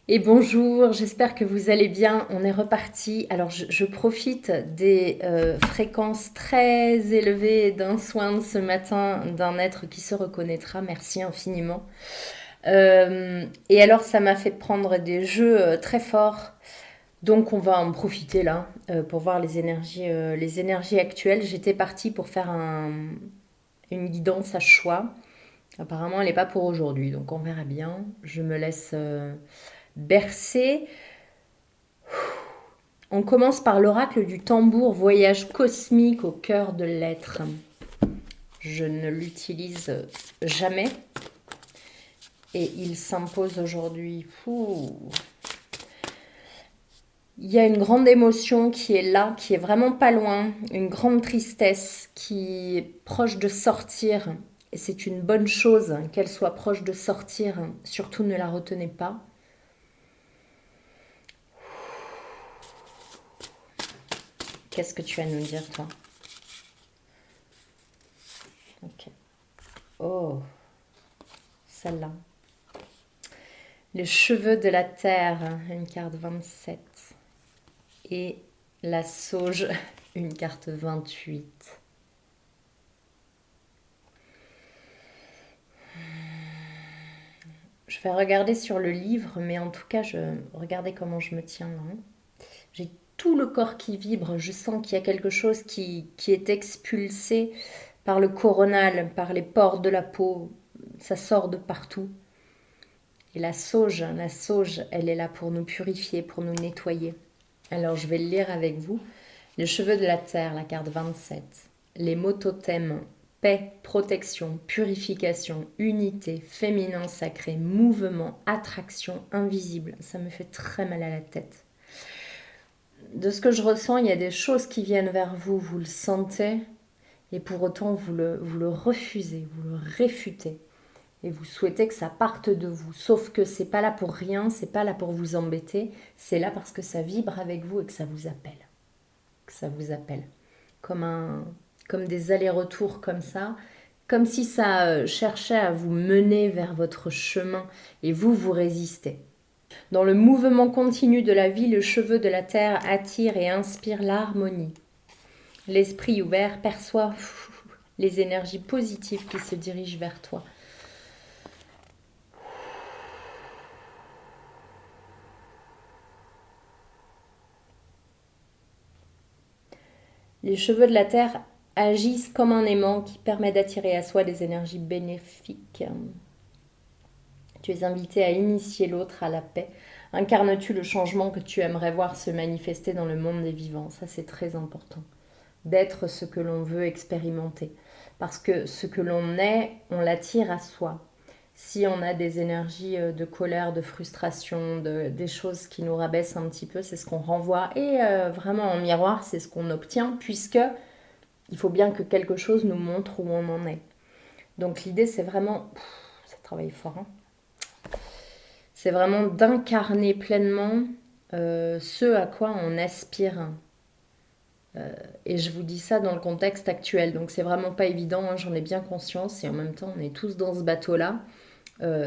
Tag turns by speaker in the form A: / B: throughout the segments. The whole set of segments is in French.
A: Et bonjour, j'espère que vous allez bien. On est reparti. Alors, je profite des fréquences très élevées d'un soin de ce matin d'un être qui se reconnaîtra. Merci infiniment. Et alors, ça m'a fait prendre des jeux très forts. Donc, on va en profiter là pour voir les énergies actuelles. J'étais partie pour faire une guidance à choix. Apparemment, elle n'est pas pour aujourd'hui, donc on verra bien. Je me laisse bercer. On commence par l'oracle du tambour, voyage cosmique au cœur de l'être. Je ne l'utilise jamais et il s'impose aujourd'hui. Il y a une grande émotion qui est là, qui est vraiment pas loin, une grande tristesse qui est proche de sortir. Et c'est une bonne chose qu'elle soit proche de sortir. Surtout ne la retenez pas. Qu'est-ce que tu as à nous dire, toi? Ok. Oh, celle-là. Les cheveux de la terre, une carte 27. Et la sauge, une carte 28. Je vais regarder sur le livre, mais en tout cas, regardez comment je me tiens là. J'ai tout le corps qui vibre, je sens qu'il y a quelque chose qui est expulsé par le coronal, par les pores de la peau. Ça sort de partout. Et la sauge, elle est là pour nous purifier, pour nous nettoyer. Alors je vais le lire avec vous. Les cheveux de la terre, la carte 27. Les mots totems, paix, protection, purification, unité, féminin sacré, mouvement, attraction, invisible. Ça me fait très mal à la tête. De ce que je ressens, il y a des choses qui viennent vers vous, vous le sentez, et pour autant vous le refusez, vous le réfutez. Et vous souhaitez que ça parte de vous. Sauf que c'est pas là pour rien, c'est pas là pour vous embêter, c'est là parce que ça vibre avec vous et que ça vous appelle. Que ça vous appelle. Comme des allers-retours comme ça, comme si ça cherchait à vous mener vers votre chemin et vous résistez. Dans le mouvement continu de la vie, le cheveu de la terre attire et inspire l'harmonie. L'esprit ouvert perçoit les énergies positives qui se dirigent vers toi. Les cheveux de la terre agissent comme un aimant qui permet d'attirer à soi des énergies bénéfiques. Tu es invité à initier l'autre à la paix. Incarnes-tu le changement que tu aimerais voir se manifester dans le monde des vivants? Ça, c'est très important. D'être ce que l'on veut expérimenter. Parce que ce que l'on est, on l'attire à soi. Si on a des énergies de colère, de frustration, des choses qui nous rabaissent un petit peu, c'est ce qu'on renvoie. Et vraiment en miroir, c'est ce qu'on obtient, puisque il faut bien que quelque chose nous montre où on en est. Donc l'idée, c'est vraiment... ça travaille fort, hein. C'est vraiment d'incarner pleinement ce à quoi on aspire. Et je vous dis ça dans le contexte actuel. Donc c'est vraiment pas évident, hein, j'en ai bien conscience. Et en même temps, on est tous dans ce bateau-là.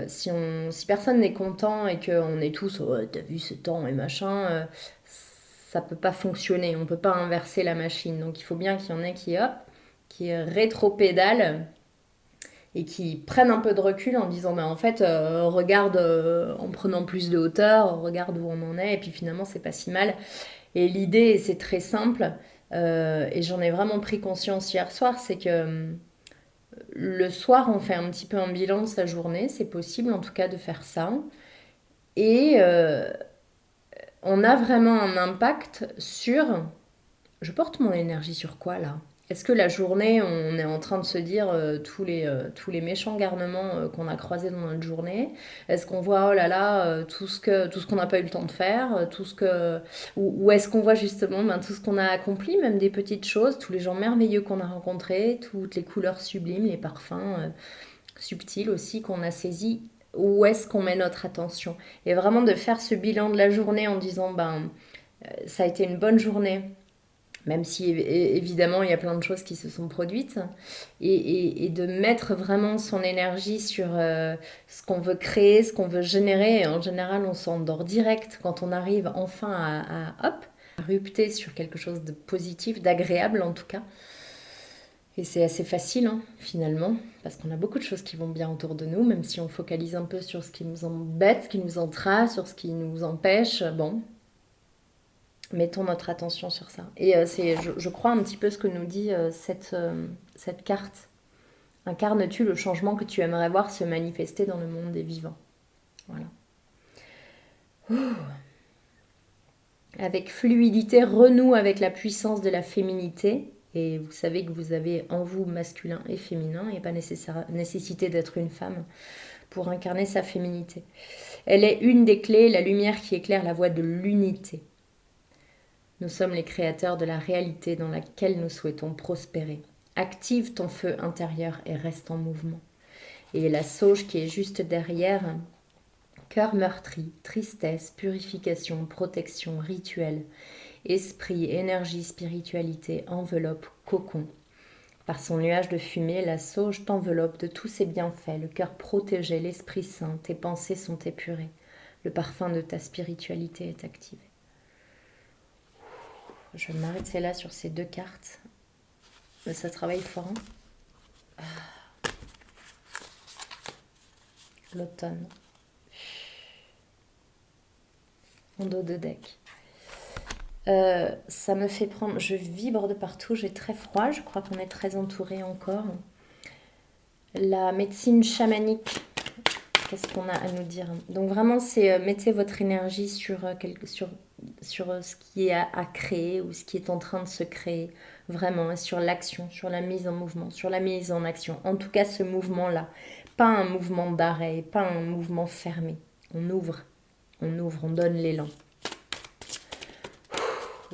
A: Si personne n'est content et qu'on est tous, oh, t'as vu ce temps et machin, ça peut pas fonctionner. On peut pas inverser la machine. Donc il faut bien qu'il y en ait qui, hop, qui rétro-pédalent et qui prennent un peu de recul en disant, en fait, regarde en prenant plus de hauteur, regarde où on en est, et puis finalement, c'est pas si mal. Et l'idée, c'est très simple, et j'en ai vraiment pris conscience hier soir, c'est que le soir, on fait un petit peu un bilan de sa journée, c'est possible en tout cas de faire ça, et on a vraiment un impact sur... Je porte mon énergie sur quoi là? Est-ce que la journée, on est en train de se dire tous les méchants garnements qu'on a croisés dans notre journée? Est-ce qu'on voit, oh là là, tout ce qu'on n'a pas eu le temps de faire, ou est-ce qu'on voit justement tout ce qu'on a accompli, même des petites choses, tous les gens merveilleux qu'on a rencontrés, toutes les couleurs sublimes, les parfums subtils aussi qu'on a saisis? Où est-ce qu'on met notre attention? Et vraiment de faire ce bilan de la journée en disant, ça a été une bonne journée, même si évidemment il y a plein de choses qui se sont produites, et de mettre vraiment son énergie sur ce qu'on veut créer, ce qu'on veut générer. Et en général, on s'endort direct quand on arrive enfin hop, à rupter sur quelque chose de positif, d'agréable en tout cas. Et c'est assez facile, hein, finalement, parce qu'on a beaucoup de choses qui vont bien autour de nous, même si on focalise un peu sur ce qui nous embête, ce qui nous entrave, sur ce qui nous empêche. Bon, mettons notre attention sur ça. Et je crois un petit peu ce que nous dit cette carte. Incarnes-tu le changement que tu aimerais voir se manifester dans le monde des vivants? Voilà. Ouh. Avec fluidité, renoue avec la puissance de la féminité. Et vous savez que vous avez en vous masculin et féminin. Il n'y a pas nécessité d'être une femme pour incarner sa féminité. Elle est une des clés, la lumière qui éclaire la voie de l'unité. Nous sommes les créateurs de la réalité dans laquelle nous souhaitons prospérer. Active ton feu intérieur et reste en mouvement. Et la sauge qui est juste derrière, cœur meurtri, tristesse, purification, protection, rituel, esprit, énergie, spiritualité, enveloppe, cocon. Par son nuage de fumée, la sauge t'enveloppe de tous ses bienfaits, le cœur protégé, l'esprit saint, tes pensées sont épurées, le parfum de ta spiritualité est activé. Je vais m'arrêter là sur ces deux cartes. Ça travaille fort. Hein, l'automne. Mon dos de deck. Ça me fait prendre... Je vibre de partout, j'ai très froid. Je crois qu'on est très entouré encore. La médecine chamanique. Qu'est-ce qu'on a à nous dire? Donc vraiment, c'est mettez votre énergie sur ce qui est à créer ou ce qui est en train de se créer. Vraiment, sur l'action, sur la mise en mouvement, sur la mise en action. En tout cas, ce mouvement-là. Pas un mouvement d'arrêt, pas un mouvement fermé. On ouvre, on donne l'élan.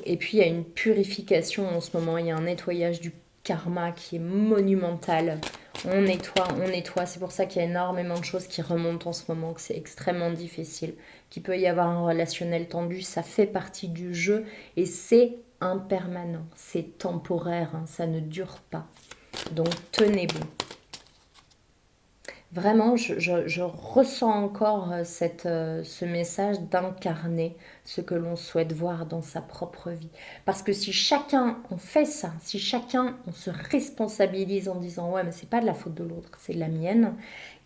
A: Et puis, il y a une purification en ce moment. Il y a un nettoyage du karma qui est monumental. On nettoie. C'est pour ça qu'il y a énormément de choses qui remontent en ce moment, que c'est extrêmement difficile, qu'il peut y avoir un relationnel tendu. Ça fait partie du jeu et c'est impermanent. C'est temporaire, hein, ça ne dure pas. Donc, tenez bon. Vraiment, je ressens encore ce message d'incarner ce que l'on souhaite voir dans sa propre vie. Parce que si chacun on fait ça, si chacun on se responsabilise en disant ouais mais c'est pas de la faute de l'autre, c'est de la mienne,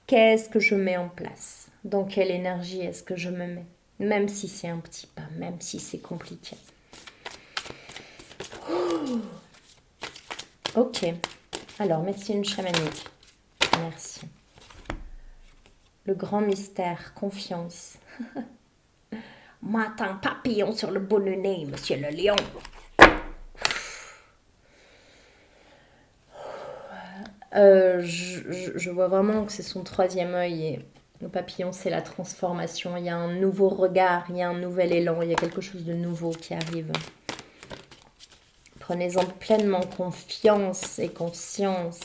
A: qu'est-ce que je mets en place? Dans quelle énergie est-ce que je me mets? Même si c'est un petit pas, même si c'est compliqué. Ok, alors médecine chamanique, merci. Le grand mystère, confiance. Matin papillon sur le bout du nez, monsieur le lion. Je vois vraiment que c'est son troisième œil et le papillon, c'est la transformation. Il y a un nouveau regard, il y a un nouvel élan, il y a quelque chose de nouveau qui arrive. Prenez-en pleinement confiance et conscience.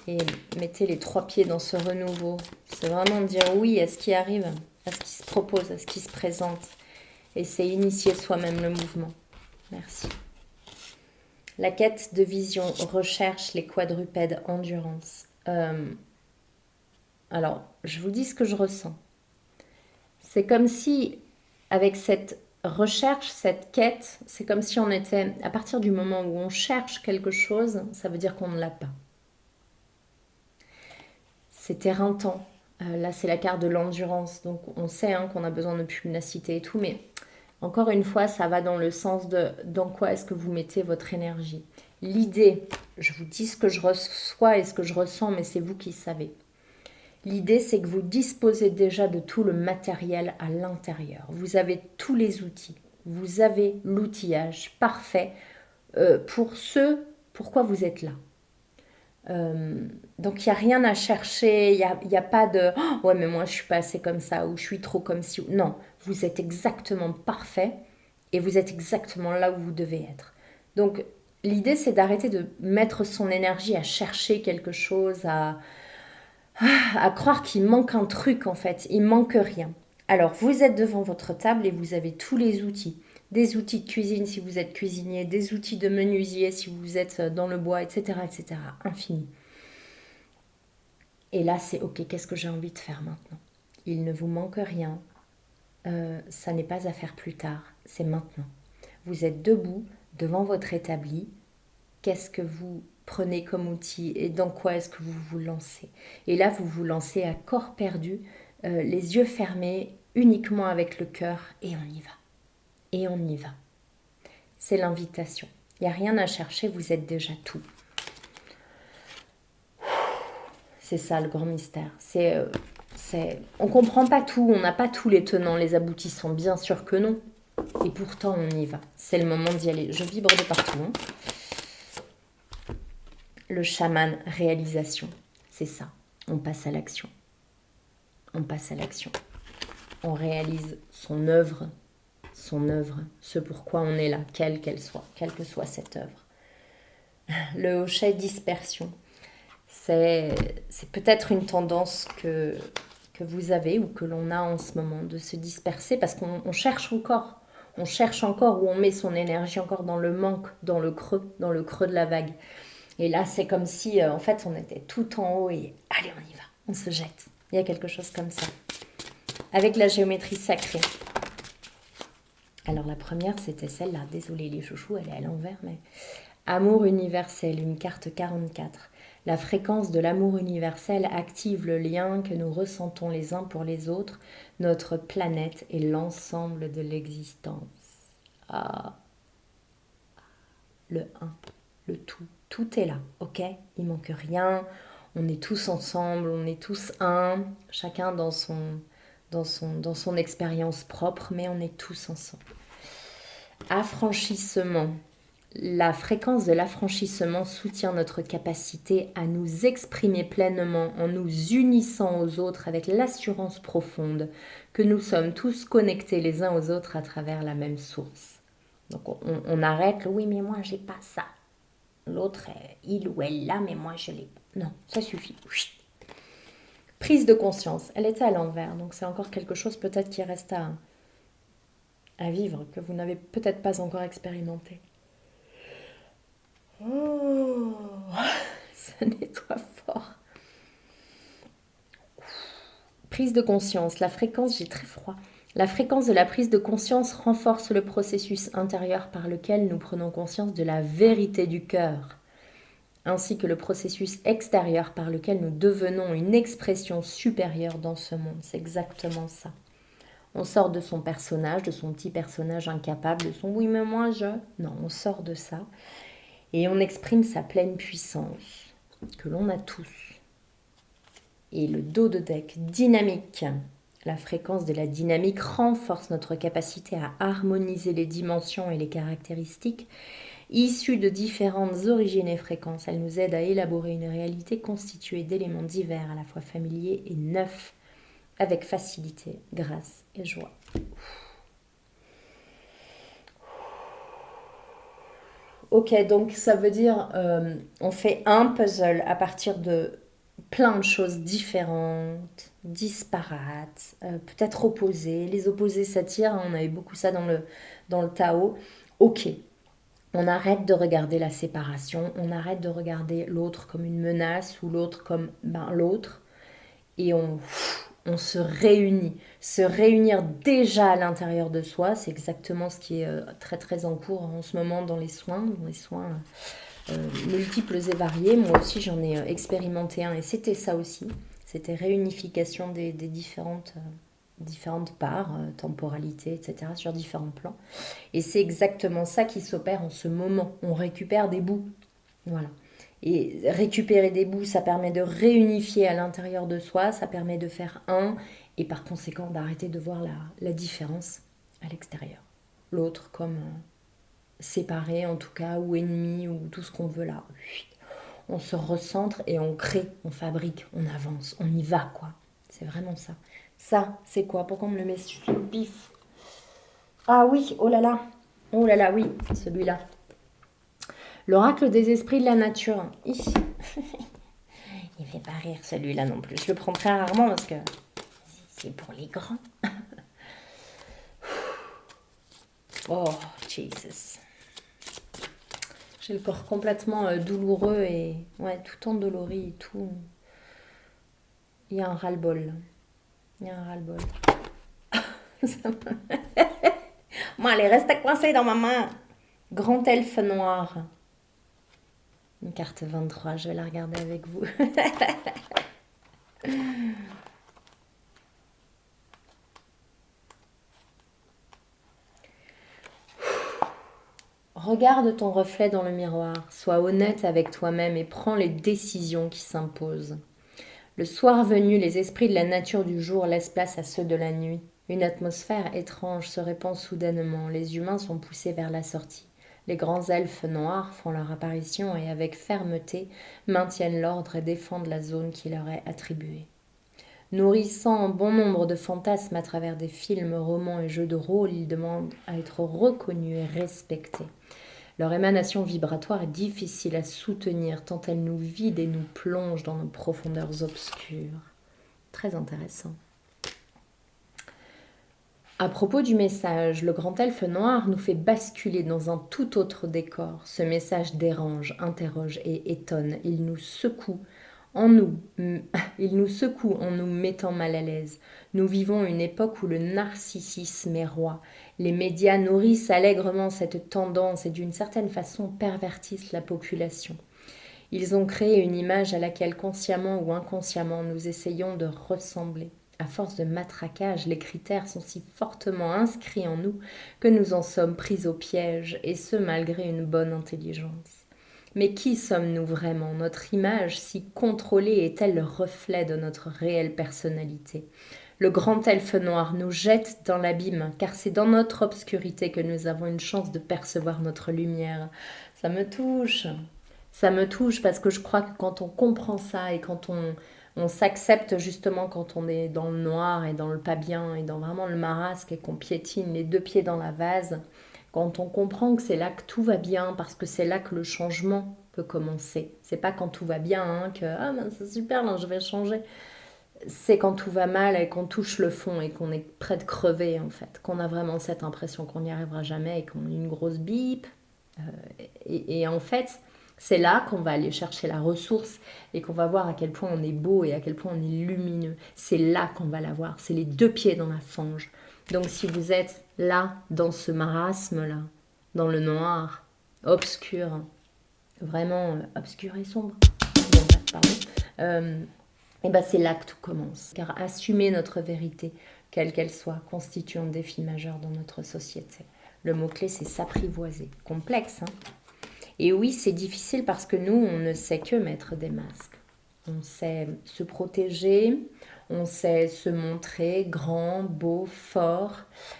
A: Et mettez les trois pieds dans ce renouveau. C'est vraiment dire oui à ce qui arrive, à ce qui se propose, à ce qui se présente. Et c'est initier soi-même le mouvement. Merci. La quête de vision recherche les quadrupèdes endurance. Alors, je vous dis ce que je ressens. C'est comme si, avec cette recherche, cette quête, c'est comme si on était, à partir du moment où on cherche quelque chose, ça veut dire qu'on ne l'a pas. C'est éreintant. Là, c'est la carte de l'endurance. Donc, on sait qu'on a besoin de pugnacité et tout. Mais encore une fois, ça va dans le sens de dans quoi est-ce que vous mettez votre énergie. L'idée, je vous dis ce que je reçois et ce que je ressens, mais c'est vous qui savez. L'idée, c'est que vous disposez déjà de tout le matériel à l'intérieur. Vous avez tous les outils. Vous avez l'outillage parfait pour ce pourquoi vous êtes là. Donc il n'y a rien à chercher, il y a pas de oh, ouais mais moi je suis pas assez comme ça ou je suis trop comme ci. Non, vous êtes exactement parfait et vous êtes exactement là où vous devez être. Donc l'idée c'est d'arrêter de mettre son énergie à chercher quelque chose, à croire qu'il manque un truc en fait, il manque rien. Alors vous êtes devant votre table et vous avez tous les outils. des outils de cuisine si vous êtes cuisinier, des outils de menuisier si vous êtes dans le bois, etc., etc. Infini. Et là, c'est ok, qu'est-ce que j'ai envie de faire maintenant? Il ne vous manque rien, ça n'est pas à faire plus tard, c'est maintenant. Vous êtes debout devant votre établi, qu'est-ce que vous prenez comme outil et dans quoi est-ce que vous vous lancez? Et là, vous vous lancez à corps perdu, les yeux fermés, uniquement avec le cœur, et on y va. Et on y va. C'est l'invitation. Il n'y a rien à chercher, vous êtes déjà tout. C'est ça le grand mystère. On ne comprend pas tout, on n'a pas tous les tenants, les aboutissants, bien sûr que non. Et pourtant, on y va. C'est le moment d'y aller. Je vibre de partout. Hein. Le chaman réalisation, c'est ça. On passe à l'action. On passe à l'action. On réalise son œuvre, ce pourquoi on est là, quelle qu'elle soit, quelle que soit cette œuvre. Le hochet dispersion, c'est peut-être une tendance que vous avez ou que l'on a en ce moment, de se disperser parce qu'on cherche encore. On cherche encore où on met son énergie, encore dans le manque, dans le creux de la vague. Et là, c'est comme si, en fait, on était tout en haut et allez, on y va, on se jette. Il y a quelque chose comme ça. Avec la géométrie sacrée. Alors la première, c'était celle-là. Désolée les chouchous, elle est à l'envers, mais... Amour universel, une carte 44. La fréquence de l'amour universel active le lien que nous ressentons les uns pour les autres, notre planète et l'ensemble de l'existence. Ah, le un, le tout. Tout est là, ok? Il manque rien. On est tous ensemble, on est tous un, chacun dans son expérience propre, mais on est tous ensemble. Affranchissement. La fréquence de l'affranchissement soutient notre capacité à nous exprimer pleinement en nous unissant aux autres avec l'assurance profonde que nous sommes tous connectés les uns aux autres à travers la même source. Donc on arrête le oui mais moi j'ai pas ça. L'autre, il ou elle l'a mais moi je l'ai pas. Non, ça suffit. Prise de conscience, elle était à l'envers, donc c'est encore quelque chose peut-être qui reste à vivre, que vous n'avez peut-être pas encore expérimenté. Oh, ça nettoie fort. Prise de conscience, la fréquence, j'ai très froid. La fréquence de la prise de conscience renforce le processus intérieur par lequel nous prenons conscience de la vérité du cœur, ainsi que le processus extérieur par lequel nous devenons une expression supérieure dans ce monde. C'est exactement ça. On sort de son personnage, de son petit personnage incapable, de son oui mais moi je... Non, on sort de ça et on exprime sa pleine puissance que l'on a tous. Et le dos de deck dynamique. La fréquence de la dynamique renforce notre capacité à harmoniser les dimensions et les caractéristiques issues de différentes origines et fréquences. Elle nous aide à élaborer une réalité constituée d'éléments divers, à la fois familiers et neufs, avec facilité, grâce et joie. Ok, donc ça veut dire on fait un puzzle à partir de plein de choses différentes, disparates, peut-être opposées. Les opposés s'attirent, hein, on avait beaucoup ça dans le Tao. Ok, on arrête de regarder la séparation, on arrête de regarder l'autre comme une menace ou l'autre comme l'autre, et on se réunit. Se réunir déjà à l'intérieur de soi, c'est exactement ce qui est très très en cours en ce moment dans les soins multiples et variés. Moi aussi j'en ai expérimenté un et c'était ça aussi. C'était réunification des différentes parts, temporalité, etc. sur différents plans. Et c'est exactement ça qui s'opère en ce moment. On récupère des bouts. Voilà. Et récupérer des bouts, ça permet de réunifier à l'intérieur de soi, ça permet de faire un, et par conséquent d'arrêter de voir la différence à l'extérieur. L'autre comme séparé en tout cas, ou ennemi, ou tout ce qu'on veut là. On se recentre et on crée, on fabrique, on avance, on y va quoi. C'est vraiment ça. Ça, c'est quoi? Pourquoi on me le met sur le pif? Ah oui, oh là là, oui, celui-là. L'oracle des esprits de la nature. Il fait pas rire celui-là non plus. Je le prends très rarement parce que c'est pour les grands. Oh, Jesus. J'ai le corps complètement douloureux et ouais, tout endolori et tout. Il y a un ras-le-bol. Il y a un ras-le-bol. Moi, elle reste coincée dans ma main. Grand elfe noir. Une carte 23, je vais la regarder avec vous. Regarde ton reflet dans le miroir, sois honnête avec toi-même et prends les décisions qui s'imposent. Le soir venu, les esprits de la nature du jour laissent place à ceux de la nuit. Une atmosphère étrange se répand soudainement, les humains sont poussés vers la sortie. Les grands elfes noirs font leur apparition et avec fermeté maintiennent l'ordre et défendent la zone qui leur est attribuée. Nourrissant bon nombre de fantasmes à travers des films, romans et jeux de rôle, ils demandent à être reconnus et respectés. Leur émanation vibratoire est difficile à soutenir tant elle nous vide et nous plonge dans nos profondeurs obscures. Très intéressant. À propos du message, le grand elfe noir nous fait basculer dans un tout autre décor. Ce message dérange, interroge et étonne. Il nous secoue en nous, mettant mal à l'aise. Nous vivons une époque où le narcissisme est roi. Les médias nourrissent allègrement cette tendance et d'une certaine façon pervertissent la population. Ils ont créé une image à laquelle consciemment ou inconsciemment nous essayons de ressembler. À force de matraquage, les critères sont si fortement inscrits en nous que nous en sommes pris au piège, et ce malgré une bonne intelligence. Mais qui sommes-nous vraiment? Notre image si contrôlée est-elle le reflet de notre réelle personnalité? Le grand elfe noir nous jette dans l'abîme, car c'est dans notre obscurité que nous avons une chance de percevoir notre lumière. Ça me touche. Ça me touche parce que je crois que quand on comprend ça et quand on s'accepte justement quand on est dans le noir et dans le pas bien et dans vraiment le marasque et qu'on piétine les deux pieds dans la vase, quand on comprend que c'est là que tout va bien parce que c'est là que le changement peut commencer. C'est pas quand tout va bien hein, que ah ben c'est super là je vais changer. C'est quand tout va mal et qu'on touche le fond et qu'on est près de crever en fait, qu'on a vraiment cette impression qu'on n'y arrivera jamais et qu'on a une grosse bip. Et en fait, c'est là qu'on va aller chercher la ressource et qu'on va voir à quel point on est beau et à quel point on est lumineux. C'est là qu'on va la voir. C'est les deux pieds dans la fange. Donc si vous êtes là, dans ce marasme-là, dans le noir, obscur, vraiment obscur et sombre, bon, pardon, et ben c'est là que tout commence. Car assumer notre vérité, quelle qu'elle soit, constitue un défi majeur dans notre société. Le mot-clé, c'est s'apprivoiser. Complexe, hein? Et oui, c'est difficile parce que nous, on ne sait que mettre des masques. On sait se protéger, on sait se montrer grand, beau, fort,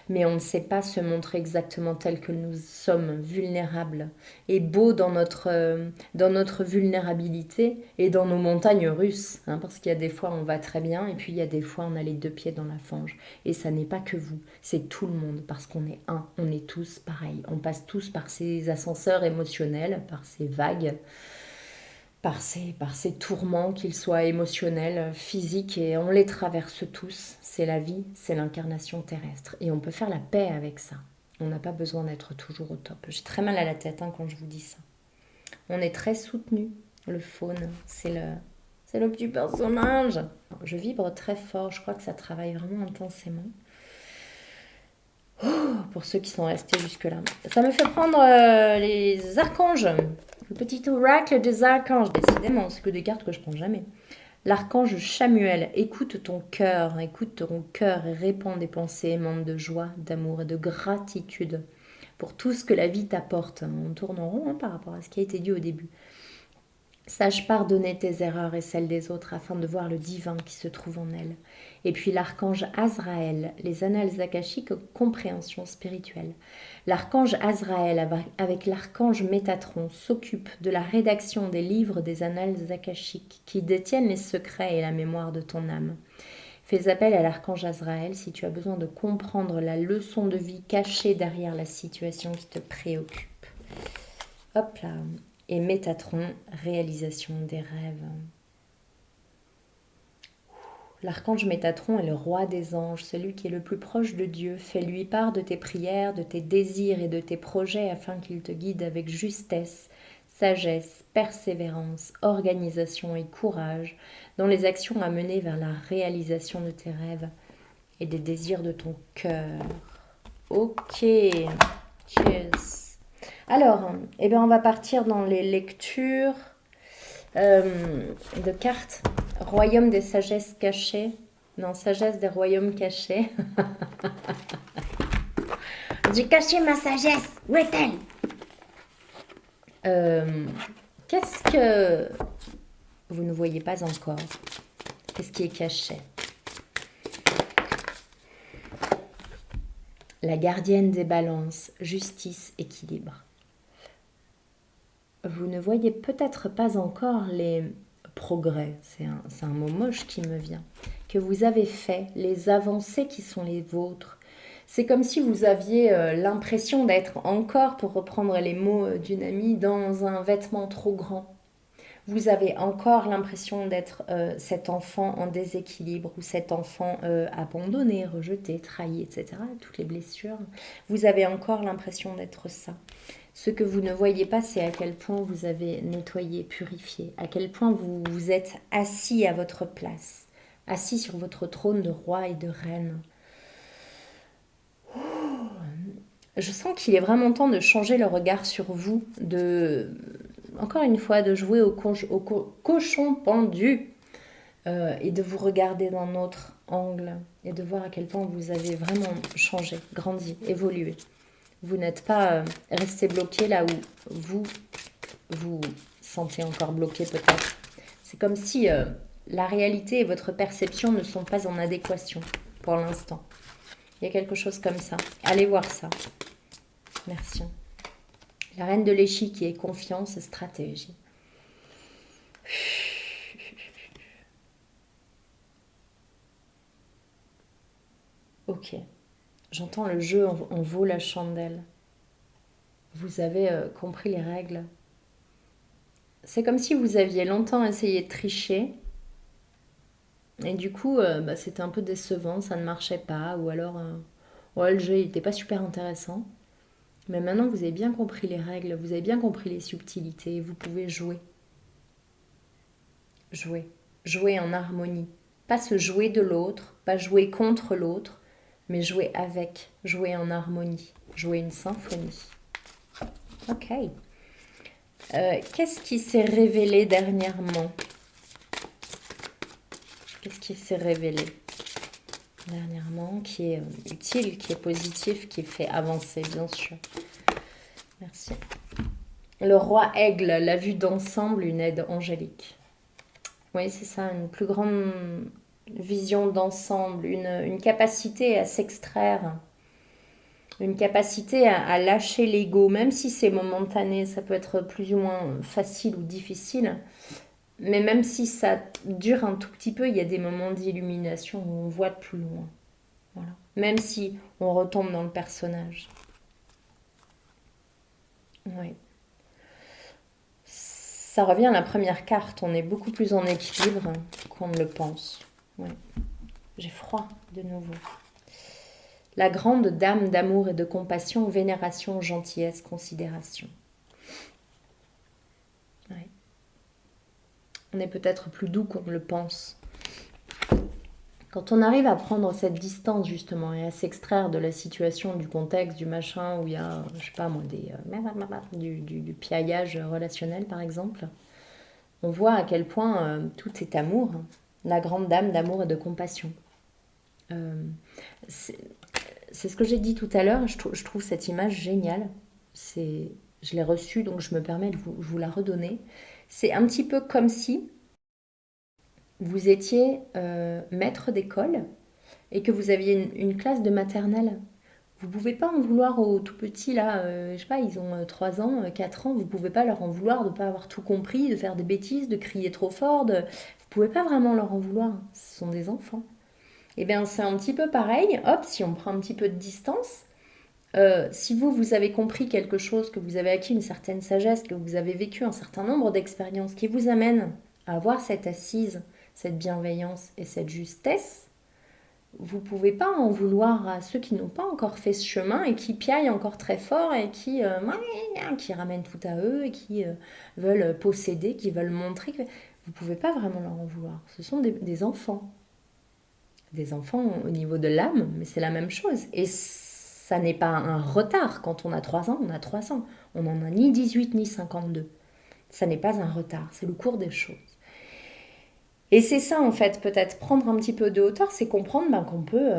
A: mais on ne sait pas se montrer exactement tel que nous sommes, vulnérables et beaux dans notre vulnérabilité et dans nos montagnes russes. Hein, parce qu'il y a des fois on va très bien et puis il y a des fois on a les deux pieds dans la fange. Et ça n'est pas que vous, c'est tout le monde parce qu'on est un, on est tous pareils. On passe tous par ces ascenseurs émotionnels, par ces vagues par ces tourments, qu'ils soient émotionnels, physiques, et on les traverse tous. C'est la vie, c'est l'incarnation terrestre. Et on peut faire la paix avec ça. On n'a pas besoin d'être toujours au top. J'ai très mal à la tête hein, quand je vous dis ça. On est très soutenu. Le faune, c'est le petit personnage. Je vibre très fort, je crois que ça travaille vraiment intensément. Oh, pour ceux qui sont restés jusque-là. Ça me fait prendre les archanges. Le petit oracle des archanges, décidément, c'est que des cartes que je prends jamais. L'archange Chamuel, écoute ton cœur et répands des pensées aimantes de joie, d'amour et de gratitude pour tout ce que la vie t'apporte. On tourne en rond hein, par rapport à ce qui a été dit au début. Sache pardonner tes erreurs et celles des autres afin de voir le divin qui se trouve en elles. Et puis l'archange Azraël, les annales akashiques, compréhension spirituelle. L'archange Azraël avec l'archange Métatron s'occupe de la rédaction des livres des annales akashiques qui détiennent les secrets et la mémoire de ton âme. Fais appel à l'archange Azraël si tu as besoin de comprendre la leçon de vie cachée derrière la situation qui te préoccupe. Hop là. Et Métatron, réalisation des rêves. L'archange Métatron est le roi des anges, celui qui est le plus proche de Dieu. Fais-lui part de tes prières, de tes désirs et de tes projets afin qu'il te guide avec justesse, sagesse, persévérance, organisation et courage dans les actions à mener vers la réalisation de tes rêves et des désirs de ton cœur. Ok, cheers. Alors, eh bien, on va partir dans les lectures de cartes. Royaume des sagesses cachées. Non, sagesse des royaumes cachés. J'ai caché ma sagesse. Où est-elle? Qu'est-ce que vous ne voyez pas encore? Qu'est-ce qui est caché? La gardienne des balances, justice, équilibre. Vous ne voyez peut-être pas encore les progrès, c'est un mot moche qui me vient, que vous avez fait, les avancées qui sont les vôtres. C'est comme si vous aviez l'impression d'être encore, pour reprendre les mots d'une amie, dans un vêtement trop grand. Vous avez encore l'impression d'être cet enfant en déséquilibre ou cet enfant abandonné, rejeté, trahi, etc. Toutes les blessures. Vous avez encore l'impression d'être ça. Ce que vous ne voyez pas, c'est à quel point vous avez nettoyé, purifié, à quel point vous vous êtes assis à votre place, assis sur votre trône de roi et de reine. Je sens qu'il est vraiment temps de changer le regard sur vous, encore une fois, de jouer au cochon pendu et de vous regarder d'un autre angle et de voir à quel point vous avez vraiment changé, grandi, évolué. Vous n'êtes pas resté bloqué là où vous vous sentez encore bloqué peut-être. C'est comme si la réalité et votre perception ne sont pas en adéquation pour l'instant. Il y a quelque chose comme ça. Allez voir ça. Merci. La reine de l'échiquier, qui est confiance et stratégie. Ok. J'entends le jeu en vaut la chandelle. Vous avez compris les règles. C'est comme si vous aviez longtemps essayé de tricher. Et du coup, c'était un peu décevant, ça ne marchait pas. Ou alors, ouais, le jeu n'était pas super intéressant. Mais maintenant, vous avez bien compris les règles, vous avez bien compris les subtilités. Vous pouvez jouer. Jouer. Jouer en harmonie. Pas se jouer de l'autre, pas jouer contre l'autre, mais jouer avec, jouer en harmonie, jouer une symphonie. Ok. Qu'est-ce qui s'est révélé dernièrement? Qu'est-ce qui s'est révélé dernièrement qui est utile, qui est positif, qui fait avancer, bien sûr. Merci. Le roi aigle, la vue d'ensemble, une aide angélique. Oui, c'est ça, une plus grande vision d'ensemble, une capacité à s'extraire, une capacité à lâcher l'ego, même si c'est momentané, ça peut être plus ou moins facile ou difficile, mais même si ça dure un tout petit peu, il y a des moments d'illumination où on voit de plus loin. Voilà. Même si on retombe dans le personnage. Oui. Ça revient à la première carte, on est beaucoup plus en équilibre qu'on ne le pense. Oui. J'ai froid de nouveau. La grande dame d'amour et de compassion, vénération, gentillesse, considération. Oui. On est peut-être plus doux qu'on ne le pense. Quand on arrive à prendre cette distance justement et à s'extraire de la situation, du contexte, du machin où il y a, je sais pas moi, du piaillage relationnel par exemple, on voit à quel point tout est amour, la grande dame d'amour et de compassion. C'est ce que j'ai dit tout à l'heure, je trouve cette image géniale. Je l'ai reçue, donc je me permets de vous la redonner. C'est un petit peu comme si vous étiez maître d'école et que vous aviez une classe de maternelle. Vous ne pouvez pas en vouloir aux tout petits, là, je sais pas, ils ont 3 ans, 4 ans, vous ne pouvez pas leur en vouloir de ne pas avoir tout compris, de faire des bêtises, de crier trop fort, vous ne pouvez pas vraiment leur en vouloir, ce sont des enfants. Et bien c'est un petit peu pareil, hop, si on prend un petit peu de distance, si vous avez compris quelque chose, que vous avez acquis une certaine sagesse, que vous avez vécu un certain nombre d'expériences qui vous amènent à avoir cette assise, cette bienveillance et cette justesse, vous ne pouvez pas en vouloir à ceux qui n'ont pas encore fait ce chemin et qui piaillent encore très fort et qui ramènent tout à eux et qui veulent posséder, qui veulent montrer. Vous ne pouvez pas vraiment leur en vouloir. Ce sont des enfants. Des enfants au niveau de l'âme, mais c'est la même chose. Et ça n'est pas un retard. Quand on a 3 ans, on a 3 ans. On n'en a ni 18 ni 52. Ça n'est pas un retard, c'est le cours des choses. Et c'est ça, en fait, peut-être prendre un petit peu de hauteur, c'est comprendre qu'on peut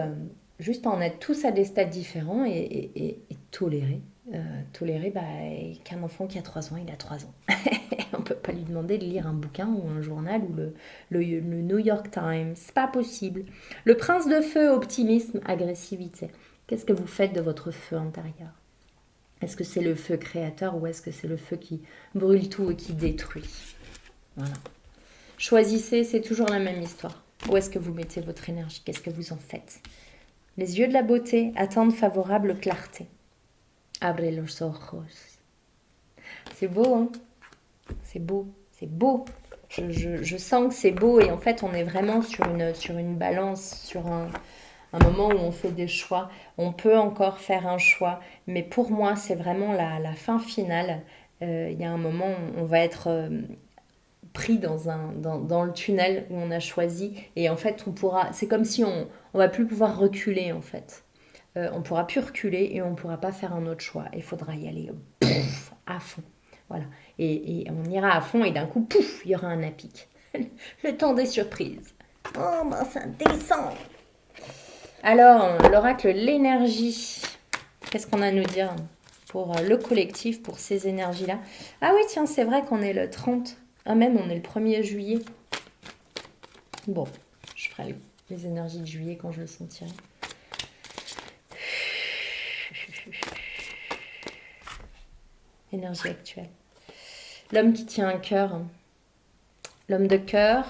A: juste en être tous à des stades différents et tolérer. Tolérer qu'un enfant qui a 3 ans, il a 3 ans. On ne peut pas lui demander de lire un bouquin ou un journal ou le New York Times. C'est pas possible. Le prince de feu, optimisme, agressivité. Qu'est-ce que vous faites de votre feu intérieur? Est-ce que c'est le feu créateur ou est-ce que c'est le feu qui brûle tout et qui détruit? Voilà. Choisissez, c'est toujours la même histoire. Où est-ce que vous mettez votre énergie? Qu'est-ce que vous en faites? Les yeux de la beauté attendent favorable clarté. Abre los ojos. C'est beau, hein? C'est beau, c'est beau. Je sens que c'est beau et en fait on est vraiment sur une balance, sur un moment où on fait des choix. On peut encore faire un choix, mais pour moi c'est vraiment la fin finale. Il y a un moment où on va être pris dans le tunnel où on a choisi et en fait c'est comme si on va plus pouvoir reculer en fait. On pourra plus reculer et on pourra pas faire un autre choix. Il faudra y aller à fond. Voilà. Et on ira à fond et d'un coup, pouf, il y aura un à pic. Le temps des surprises. Oh, ça descend. Alors, l'oracle, l'énergie. Qu'est-ce qu'on a à nous dire pour le collectif, pour ces énergies-là? Ah oui, tiens, c'est vrai qu'on est le 30. Ah, même, on est le 1er juillet. Bon, je ferai les énergies de juillet quand je le sentirai. Énergie actuelle. L'homme qui tient un cœur. L'homme de cœur.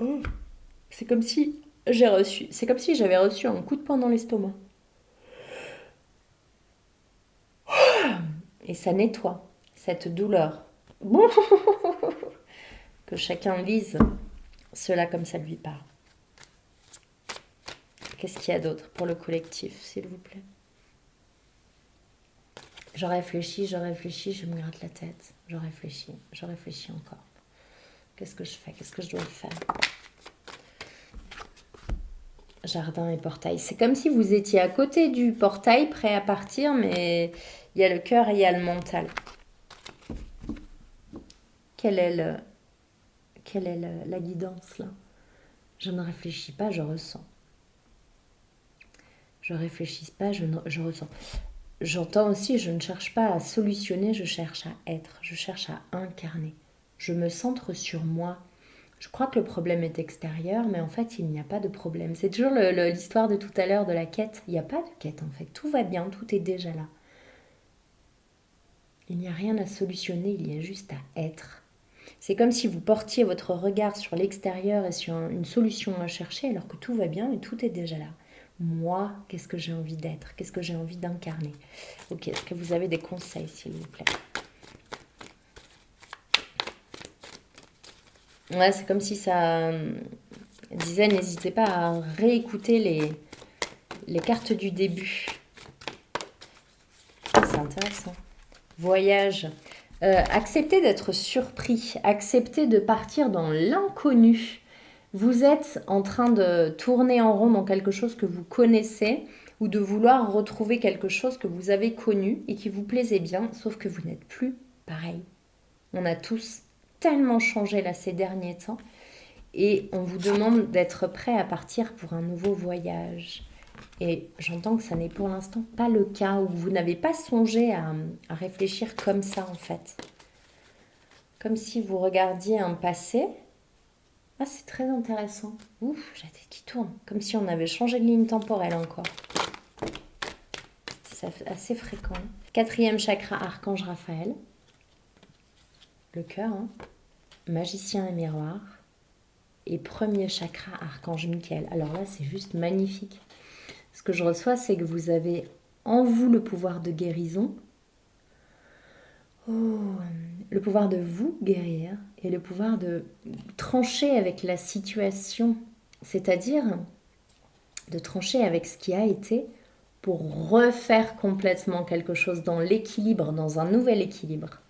A: Oh. C'est comme si j'avais reçu un coup de poing dans l'estomac. Et ça nettoie cette douleur. Que chacun lise cela comme ça lui parle. Qu'est-ce qu'il y a d'autre pour le collectif, s'il vous plaît? Je réfléchis, je me gratte la tête. Je réfléchis encore. Qu'est-ce que je fais? Qu'est-ce que je dois faire? Jardin et portail. C'est comme si vous étiez à côté du portail, prêt à partir, mais il y a le cœur et il y a le mental. Quelle est la guidance là? Je ne réfléchis pas, je ressens. Je réfléchis pas, je ressens. J'entends aussi, je ne cherche pas à solutionner, je cherche à être, je cherche à incarner. Je me centre sur moi. Je crois que le problème est extérieur, mais en fait, il n'y a pas de problème. C'est toujours l'histoire de tout à l'heure de la quête. Il n'y a pas de quête, en fait. Tout va bien, tout est déjà là. Il n'y a rien à solutionner, il y a juste à être. C'est comme si vous portiez votre regard sur l'extérieur et sur une solution à chercher, alors que tout va bien et tout est déjà là. Moi, qu'est-ce que j'ai envie d'être? Qu'est-ce que j'ai envie d'incarner? Ok, est-ce que vous avez des conseils, s'il vous plaît? Ouais, c'est comme si ça disait, n'hésitez pas à réécouter les cartes du début. C'est intéressant. Voyage. Acceptez d'être surpris. Acceptez de partir dans l'inconnu. Vous êtes en train de tourner en rond dans quelque chose que vous connaissez ou de vouloir retrouver quelque chose que vous avez connu et qui vous plaisait bien, sauf que vous n'êtes plus pareil. On a tous tellement changé là ces derniers temps et on vous demande d'être prêt à partir pour un nouveau voyage. Et j'entends que ça n'est pour l'instant pas le cas, ou vous n'avez pas songé à réfléchir comme ça en fait. Comme si vous regardiez un passé. Ah, c'est très intéressant. Ouf, j'ai la tête qui tourne. Comme si on avait changé de ligne temporelle encore. C'est assez fréquent. 4e chakra, archange Raphaël. Le cœur, hein. Magicien et miroir. Et 1er chakra, archange Michael. Alors là, c'est juste magnifique. Ce que je reçois, c'est que vous avez en vous le pouvoir de guérison. Oh, le pouvoir de vous guérir et le pouvoir de trancher avec la situation, c'est-à-dire de trancher avec ce qui a été pour refaire complètement quelque chose dans l'équilibre, dans un nouvel équilibre.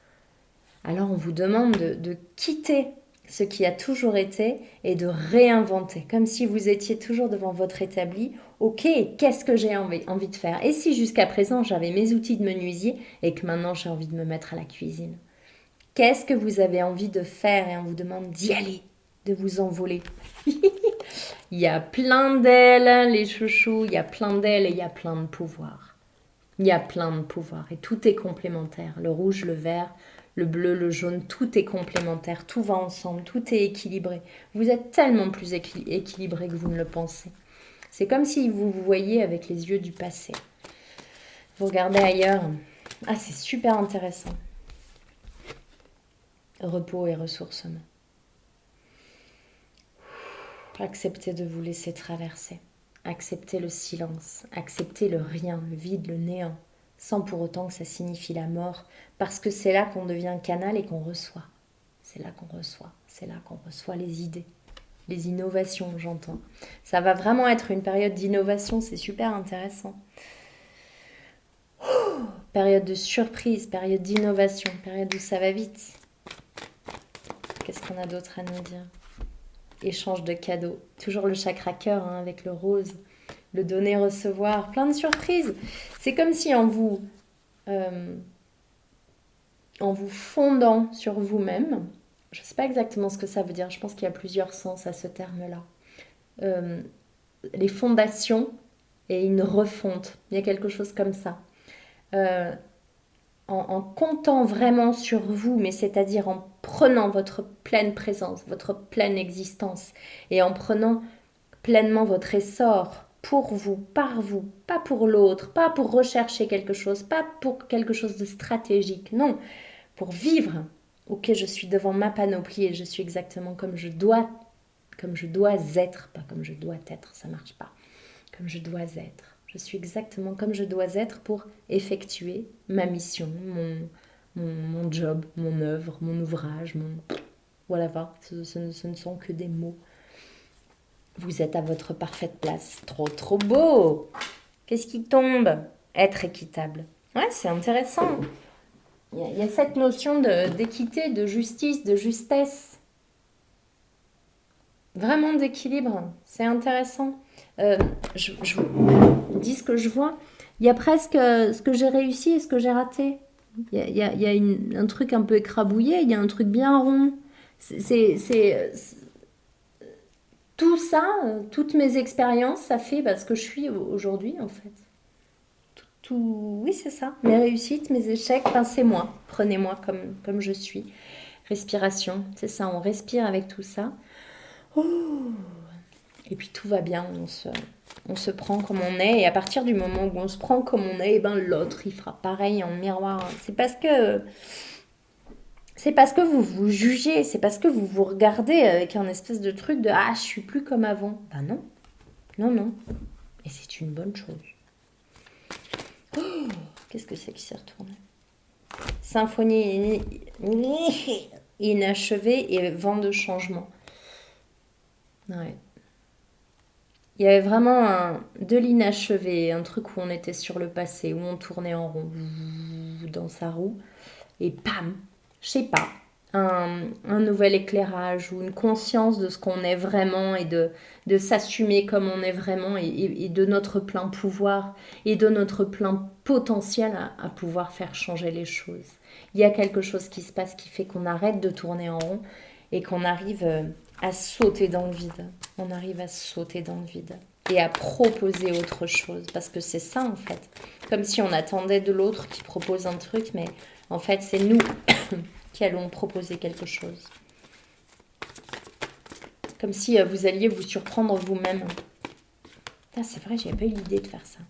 A: Alors on vous demande de quitter ce qui a toujours été et de réinventer, comme si vous étiez toujours devant votre établi. Ok, qu'est-ce que j'ai envie de faire? Et si jusqu'à présent j'avais mes outils de menuisier et que maintenant j'ai envie de me mettre à la cuisine? Qu'est-ce que vous avez envie de faire? Et on vous demande d'y aller, de vous envoler. Il y a plein d'ailes, les chouchous, il y a plein d'ailes et il y a plein de pouvoirs. Il y a plein de pouvoirs et tout est complémentaire. Le rouge, le vert, le bleu, le jaune, tout est complémentaire, tout va ensemble, tout est équilibré. Vous êtes tellement plus équilibré que vous ne le pensez. C'est comme si vous vous voyiez avec les yeux du passé. Vous regardez ailleurs. Ah, c'est super intéressant. Repos et ressourcement. Acceptez de vous laisser traverser. Acceptez le silence. Acceptez le rien, le vide, le néant. Sans pour autant que ça signifie la mort. Parce que c'est là qu'on devient canal et qu'on reçoit. C'est là qu'on reçoit. C'est là qu'on reçoit les idées. Les innovations, j'entends. Ça va vraiment être une période d'innovation. C'est super intéressant. Période de surprise, période d'innovation, période où ça va vite. Qu'est-ce qu'on a d'autre à nous dire? Échange de cadeaux. Toujours le chakra cœur hein, avec le rose. Le donner-recevoir. Plein de surprises. C'est comme si en vous fondant sur vous-même, je ne sais pas exactement ce que ça veut dire. Je pense qu'il y a plusieurs sens à ce terme-là. Les fondations et une refonte. Il y a quelque chose comme ça. En comptant vraiment sur vous, mais c'est-à-dire en prenant votre pleine présence, votre pleine existence, et en prenant pleinement votre essor pour vous, par vous, pas pour l'autre, pas pour rechercher quelque chose, pas pour quelque chose de stratégique, non, pour vivre. Ok, je suis devant ma panoplie et je suis exactement comme je dois être, pas comme je dois être, ça marche pas, comme je dois être. Je suis exactement comme je dois être pour effectuer ma mission, mon job, mon œuvre, mon ouvrage, whatever. Ce ne sont que des mots. Vous êtes à votre parfaite place. Trop, trop beau! Qu'est-ce qui tombe? Être équitable. Ouais, c'est intéressant. Il y a cette notion d'équité, de justice, de justesse. Vraiment d'équilibre. C'est intéressant. Je vous dis ce que je vois. Il y a presque ce que j'ai réussi et ce que j'ai raté. Il y a un truc un peu écrabouillé, il y a un truc bien rond. C'est tout ça, toutes mes expériences, ça fait ce que je suis aujourd'hui en fait. Oui, c'est ça. Mes réussites, mes échecs, c'est moi. Prenez-moi comme je suis. Respiration, c'est ça, on respire avec tout ça. Oh. Et puis tout va bien, on se prend comme on est. Et à partir du moment où on se prend comme on est, l'autre, il fera pareil en miroir. C'est parce que vous vous jugez, c'est parce que vous vous regardez avec un espèce de truc de « Ah, je suis plus comme avant ». Non, non, non. Et c'est une bonne chose. Oh, qu'est-ce que c'est qui s'est retourné? Symphonie inachevée et vent de changement. Ouais. Il y avait vraiment de l'inachevé, un truc où on était sur le passé, où on tournait en rond dans sa roue. Et pam, je sais pas, un nouvel éclairage ou une conscience de ce qu'on est vraiment et de s'assumer comme on est vraiment et de notre plein pouvoir et de notre plein potentiel à pouvoir faire changer les choses. Il y a quelque chose qui se passe qui fait qu'on arrête de tourner en rond et qu'on arrive à sauter dans le vide. On arrive à sauter dans le vide et à proposer autre chose parce que c'est ça en fait. Comme si on attendait de l'autre qui propose un truc, mais en fait c'est nous qui allons proposer quelque chose. Comme si vous alliez vous surprendre vous-même. C'est vrai, j'avais pas eu l'idée de faire ça.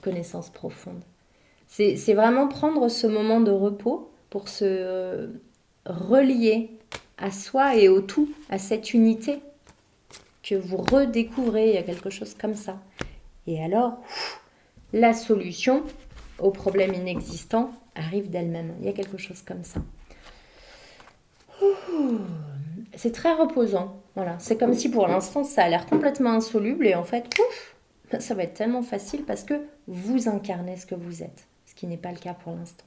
A: Connaissance profonde. C'est vraiment prendre ce moment de repos pour se relier à soi et au tout, à cette unité que vous redécouvrez, il y a quelque chose comme ça. Et alors, la solution au problème inexistant arrive d'elle-même. Il y a quelque chose comme ça. C'est très reposant. Voilà. C'est comme si pour l'instant ça a l'air complètement insoluble et en fait, ouf, ça va être tellement facile parce que vous incarnez ce que vous êtes, ce qui n'est pas le cas pour l'instant.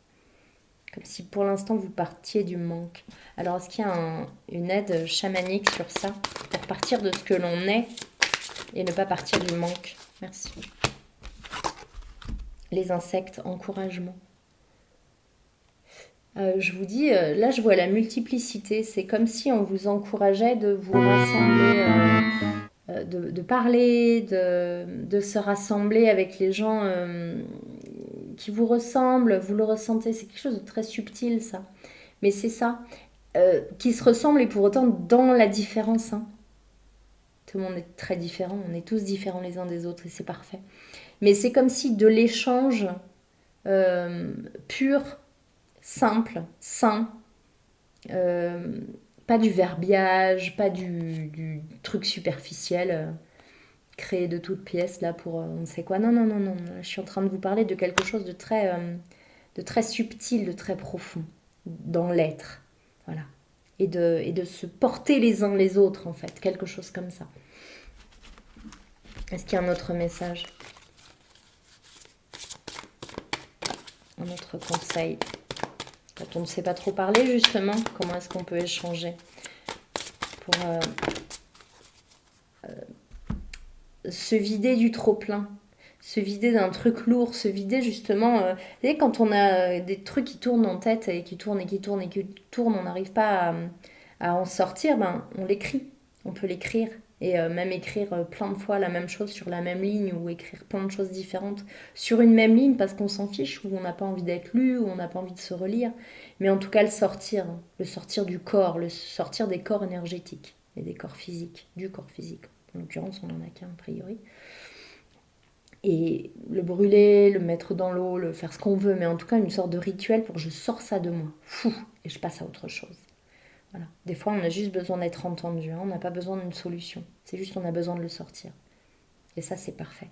A: Comme si pour l'instant vous partiez du manque. Alors est-ce qu'il y a une aide chamanique sur ça pour partir de ce que l'on est et ne pas partir du manque? Merci. Les insectes, encouragement. Je vous dis, là je vois la multiplicité. C'est comme si on vous encourageait de vous rassembler, de parler, de se rassembler avec les gens qui vous ressemblent. Vous le ressentez, c'est quelque chose de très subtil ça. Mais c'est ça, qui se ressemblent et pour autant dans la différence. Hein. Tout le monde est très différent, on est tous différents les uns des autres et c'est parfait. Mais c'est comme si de l'échange pur, simple, sain, euh, pas du verbiage, pas du truc superficiel, créé de toutes pièces là pour on ne sait quoi. Non, non, non, non, je suis en train de vous parler de quelque chose de très subtil, de très profond dans l'être. Voilà. Et de se porter les uns les autres en fait, quelque chose comme ça. Est-ce qu'il y a un autre message? Un autre conseil? Quand on ne sait pas trop parler, justement, comment est-ce qu'on peut échanger pour se vider du trop-plein, se vider d'un truc lourd, se vider justement... vous savez, quand on a des trucs qui tournent en tête et qui tournent et qui tournent et qui tournent, on n'arrive pas à en sortir, ben, on l'écrit. On peut l'écrire. Et même écrire plein de fois la même chose sur la même ligne ou écrire plein de choses différentes sur une même ligne parce qu'on s'en fiche ou on n'a pas envie d'être lu ou on n'a pas envie de se relire. Mais en tout cas le sortir du corps, le sortir des corps énergétiques et des corps physiques, du corps physique. En l'occurrence, on n'en a qu'un a priori. Et le brûler, le mettre dans l'eau, le faire ce qu'on veut, mais en tout cas une sorte de rituel pour que je sors ça de moi. Fou, et je passe à autre chose. Voilà. Des fois, on a juste besoin d'être entendu. Hein. On n'a pas besoin d'une solution. C'est juste qu'on a besoin de le sortir. Et ça, c'est parfait.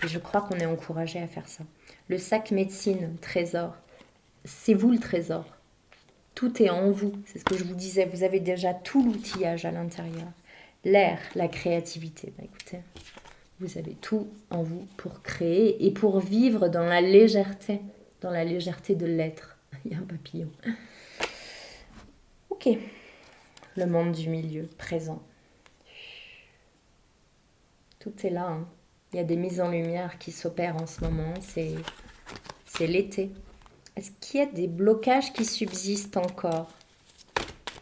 A: Et je crois qu'on est encouragé à faire ça. Le sac médecine, trésor, c'est vous le trésor. Tout est en vous. C'est ce que je vous disais. Vous avez déjà tout l'outillage à l'intérieur. L'air, la créativité. Bah, écoutez, vous avez tout en vous pour créer et pour vivre dans la légèreté de l'être. Il y a un papillon. Ok. Le monde du milieu, présent. Tout est là. Hein. Il y a des mises en lumière qui s'opèrent en ce moment. C'est l'été. Est-ce qu'il y a des blocages qui subsistent encore?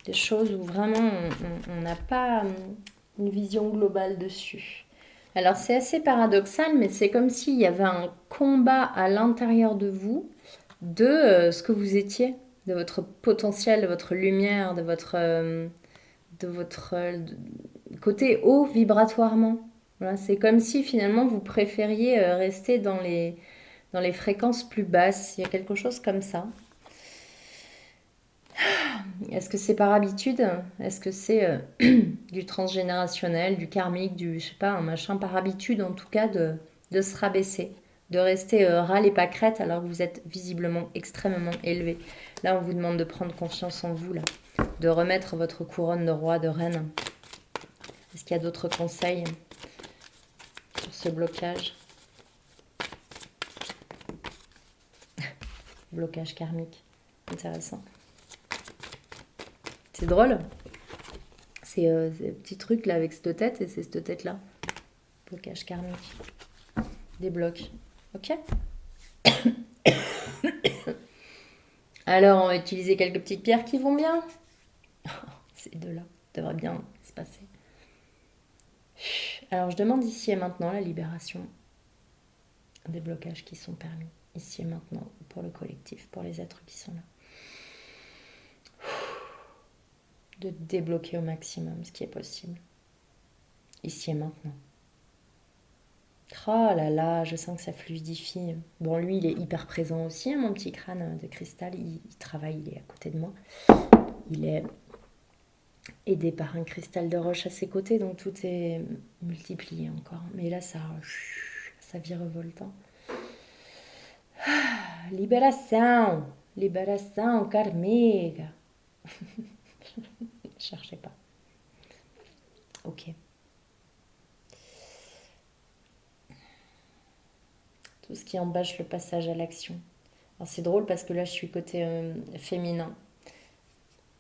A: Des choses où vraiment on n'a pas une vision globale dessus. Alors c'est assez paradoxal, mais c'est comme s'il y avait un combat à l'intérieur de vous de ce que vous étiez, de votre potentiel, de votre lumière, de votre côté haut vibratoirement. Voilà, c'est comme si finalement vous préfériez rester dans les fréquences plus basses. Il y a quelque chose comme ça. Est-ce que c'est par habitude? Est-ce que c'est du transgénérationnel, du karmique, du, je sais pas, un machin par habitude en tout cas de se rabaisser, de rester râle et pâquerette alors que vous êtes visiblement extrêmement élevé. Là, on vous demande de prendre confiance en vous, là, de remettre votre couronne de roi, de reine. Est-ce qu'il y a d'autres conseils sur ce blocage? Blocage karmique. Intéressant. C'est drôle. C'est ces petits trucs là avec cette tête et c'est cette tête là. Blocage karmique. Des blocs. Ok. Alors on va utiliser quelques petites pierres qui vont bien. Ces deux-là devraient bien se passer. Alors je demande ici et maintenant la libération des blocages qui sont permis. Ici et maintenant pour le collectif, pour les êtres qui sont là. De débloquer au maximum ce qui est possible. Ici et maintenant. Oh là là, je sens que ça fluidifie. Bon, lui, il est hyper présent aussi, hein, mon petit crâne de cristal. Il travaille, il est à côté de moi. Il est aidé par un cristal de roche à ses côtés, donc tout est multiplié encore. Mais là, ça virevoltant. Libération, libération karmique. cherchez pas. Ok. Tout ce qui embâche le passage à l'action. Alors c'est drôle parce que là je suis côté féminin.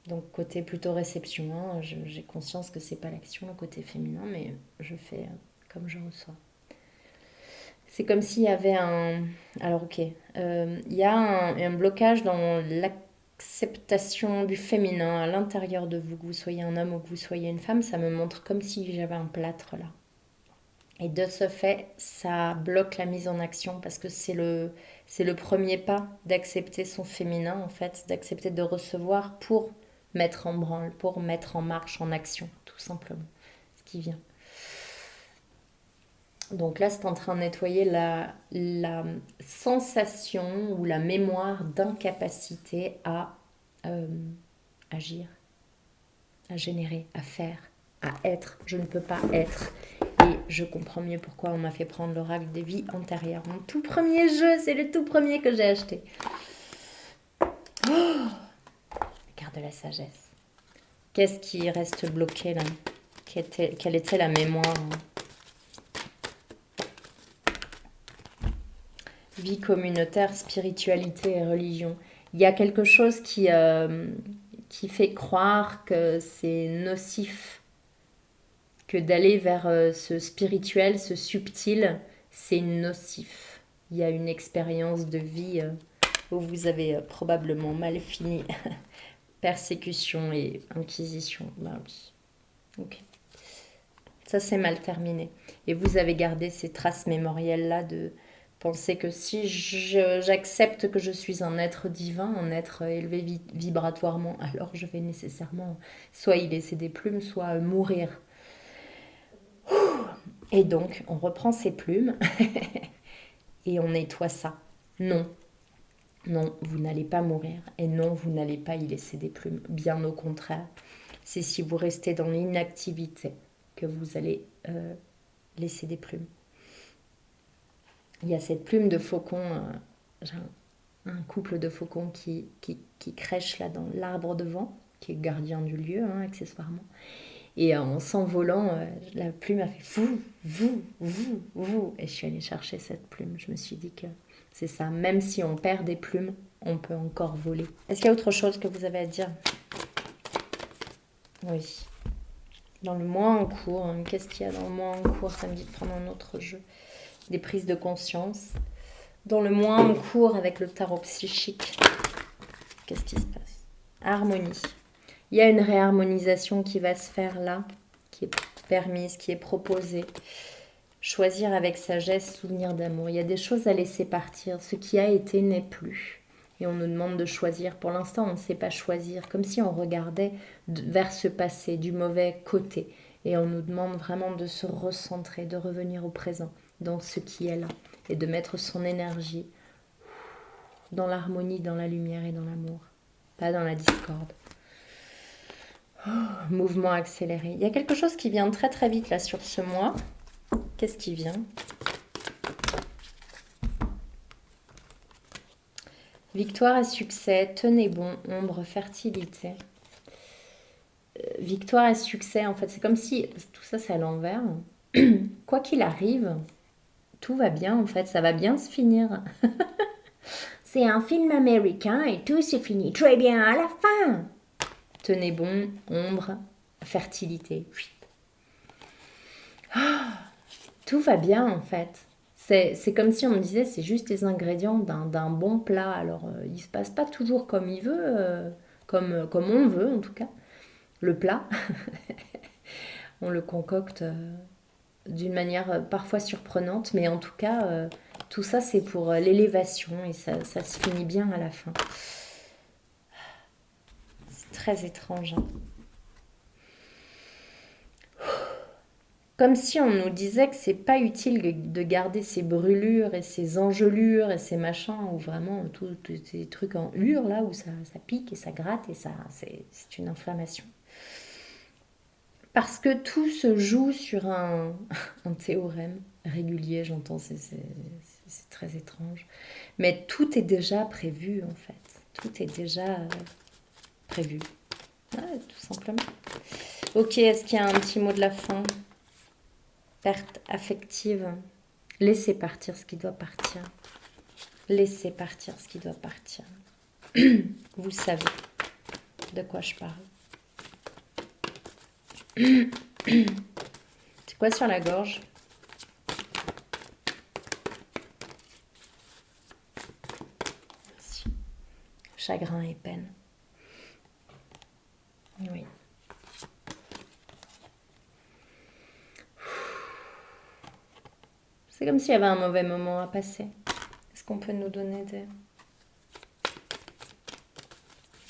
A: Donc côté plutôt réception. Hein. J'ai conscience que c'est pas l'action, le côté féminin, mais je fais comme je reçois. C'est comme s'il y avait un... Alors ok. Il y a un blocage dans l'acceptation du féminin à l'intérieur de vous, que vous soyez un homme ou que vous soyez une femme. Ça me montre comme si j'avais un plâtre là. Et de ce fait, ça bloque la mise en action parce que c'est le premier pas d'accepter son féminin, en fait, d'accepter de recevoir pour mettre en branle, pour mettre en marche, en action, tout simplement, ce qui vient. Donc là, c'est en train de nettoyer la sensation ou la mémoire d'incapacité à agir, à générer, à faire, à être. Je ne peux pas être. Et je comprends mieux pourquoi on m'a fait prendre l'oracle des vies antérieures. Mon tout premier jeu, c'est le tout premier que j'ai acheté. Oh, la carte de la sagesse. Qu'est-ce qui reste bloqué là? Quelle était la mémoire? Vie communautaire, spiritualité et religion. Il y a quelque chose qui fait croire que c'est nocif, que d'aller vers ce spirituel, ce subtil, c'est nocif. Il y a une expérience de vie où vous avez probablement mal fini. Persécution et inquisition. Ben oui. Ok. Ça, c'est mal terminé. Et vous avez gardé ces traces mémorielles-là de penser que si j'accepte que je suis un être divin, un être élevé vibratoirement, alors je vais nécessairement soit y laisser des plumes, soit mourir. Et donc, on reprend ces plumes et on nettoie ça. Non. Non, vous n'allez pas mourir. Et non, vous n'allez pas y laisser des plumes. Bien au contraire. C'est si vous restez dans l'inactivité que vous allez laisser des plumes. Il y a cette plume de faucon, j'ai un couple de faucons qui crèche là dans l'arbre devant, qui est gardien du lieu, hein, accessoirement. Et en s'envolant, la plume a fait vous. Et je suis allée chercher cette plume. Je me suis dit que c'est ça. Même si on perd des plumes, on peut encore voler. Est-ce qu'il y a autre chose que vous avez à dire? Oui. Dans le mois en cours, hein, qu'est-ce qu'il y a dans le mois en cours? Ça me dit de prendre un autre jeu. Des prises de conscience. Dans le mois en cours avec le tarot psychique, qu'est-ce qui se passe? Harmonie. Il y a une réharmonisation qui va se faire là, qui est permise, qui est proposée. Choisir avec sagesse, souvenir d'amour. Il y a des choses à laisser partir. Ce qui a été n'est plus. Et on nous demande de choisir. Pour l'instant, on ne sait pas choisir. Comme si on regardait vers ce passé, du mauvais côté. Et on nous demande vraiment de se recentrer, de revenir au présent, dans ce qui est là. Et de mettre son énergie dans l'harmonie, dans la lumière et dans l'amour. Pas dans la discorde. Oh, mouvement accéléré. Il y a quelque chose qui vient très très vite là sur ce mois. Qu'est-ce qui vient? Victoire et succès, tenez bon, ombre, fertilité. Victoire et succès, en fait, c'est comme si tout ça c'est à l'envers. Quoi qu'il arrive, tout va bien en fait, ça va bien se finir. C'est un film américain et tout se finit très bien à la fin. Tenez bon, ombre, fertilité. Tout va bien en fait. C'est comme si on me disait c'est juste les ingrédients d'un bon plat. Alors il se passe pas toujours comme il veut, comme on veut en tout cas. Le plat, on le concocte d'une manière parfois surprenante, mais en tout cas tout ça c'est pour l'élévation et ça se finit bien à la fin. C'est très étrange. Hein. Comme si on nous disait que c'est pas utile de garder ces brûlures et ces engelures et ces machins, ou vraiment tous ces trucs en hure là, où ça pique et ça gratte et ça c'est une inflammation. Parce que tout se joue sur un théorème régulier, j'entends, c'est très étrange. Mais tout est déjà prévu en fait. Tout est déjà prévu. Ouais, tout simplement. Ok, est-ce qu'il y a un petit mot de la fin? Perte affective. Laissez partir ce qui doit partir. Laissez partir ce qui doit partir. Vous savez de quoi je parle. C'est quoi sur la gorge? Merci. Chagrin et peine. Oui. C'est comme s'il y avait un mauvais moment à passer. Est-ce qu'on peut nous donner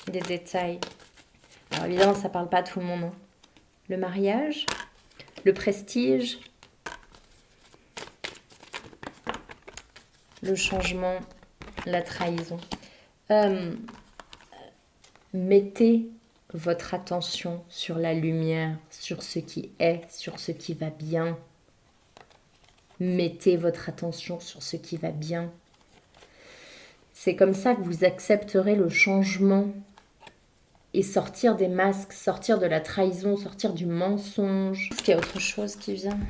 A: des détails? Alors évidemment, ça ne parle pas à tout le monde. Hein. Le mariage, le prestige, le changement, la trahison. Mettez votre attention sur la lumière, sur ce qui est, sur ce qui va bien. Mettez votre attention sur ce qui va bien. C'est comme ça que vous accepterez le changement et sortir des masques, sortir de la trahison, sortir du mensonge. Est-ce qu'il y a autre chose qui vient?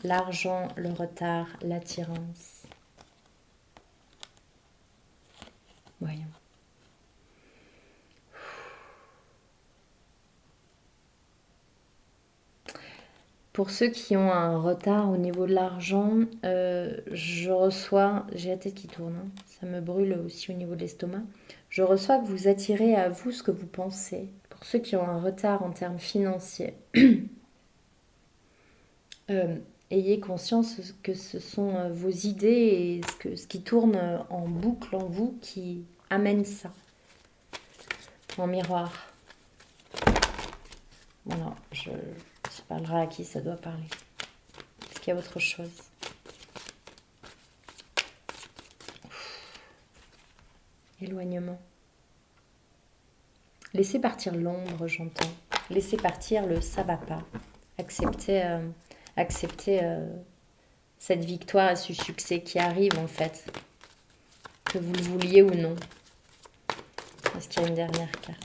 A: L'argent, le retard, l'attirance. Voyons. Pour ceux qui ont un retard au niveau de l'argent, je reçois, j'ai la tête qui tourne, hein, ça me brûle aussi au niveau de l'estomac. Je reçois que vous attirez à vous ce que vous pensez. Pour ceux qui ont un retard en termes financiers, ayez conscience que ce sont vos idées et ce qui tourne en boucle en vous qui amène ça en miroir. Voilà, je parlerai à qui ça doit parler. Est-ce qu'il y a autre chose? Éloignement. Laissez partir l'ombre, j'entends. Laissez partir le ça va pas. Acceptez cette victoire et ce succès qui arrive en fait. Que vous le vouliez ou non. Est-ce qu'il y a une dernière carte?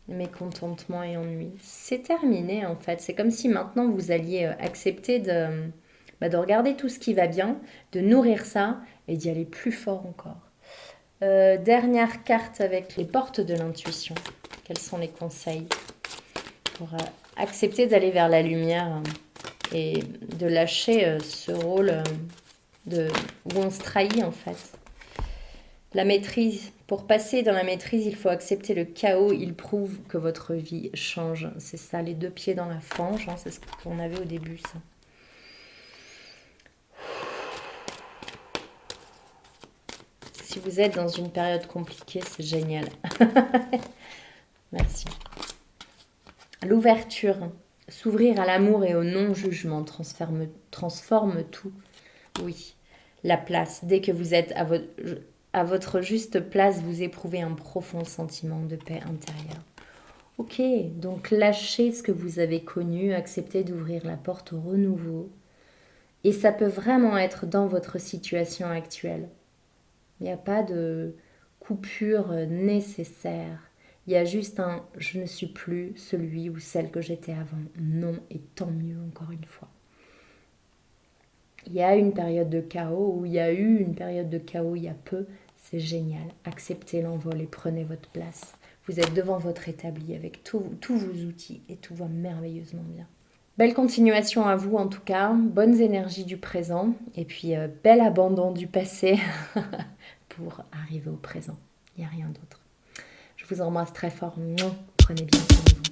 A: Mécontentement et ennui. C'est terminé en fait. C'est comme si maintenant vous alliez accepter de regarder tout ce qui va bien, de nourrir ça et d'y aller plus fort encore. Dernière carte avec les portes de l'intuition. Quels sont les conseils pour accepter d'aller vers la lumière et de lâcher ce rôle où on se trahit en fait. La maîtrise. Pour passer dans la maîtrise, il faut accepter le chaos. Il prouve que votre vie change. C'est ça, les deux pieds dans la fange. Hein, c'est ce qu'on avait au début, ça. Si vous êtes dans une période compliquée, c'est génial. Merci. L'ouverture. S'ouvrir à l'amour et au non-jugement transforme tout. Oui. La place. Dès que vous êtes à votre juste place, vous éprouvez un profond sentiment de paix intérieure. Ok, donc lâchez ce que vous avez connu, acceptez d'ouvrir la porte au renouveau. Et ça peut vraiment être dans votre situation actuelle. Il n'y a pas de coupure nécessaire. Il y a juste un « je ne suis plus celui ou celle que j'étais avant ». Non, et tant mieux encore une fois. Il y a une période de chaos, ou il y a eu une période de chaos il y a peu. C'est génial. Acceptez l'envol et prenez votre place. Vous êtes devant votre établi avec tous vos outils et tout va merveilleusement bien. Belle continuation à vous en tout cas. Bonnes énergies du présent et puis bel abandon du passé pour arriver au présent. Il n'y a rien d'autre. Je vous embrasse très fort. Prenez bien soin de vous.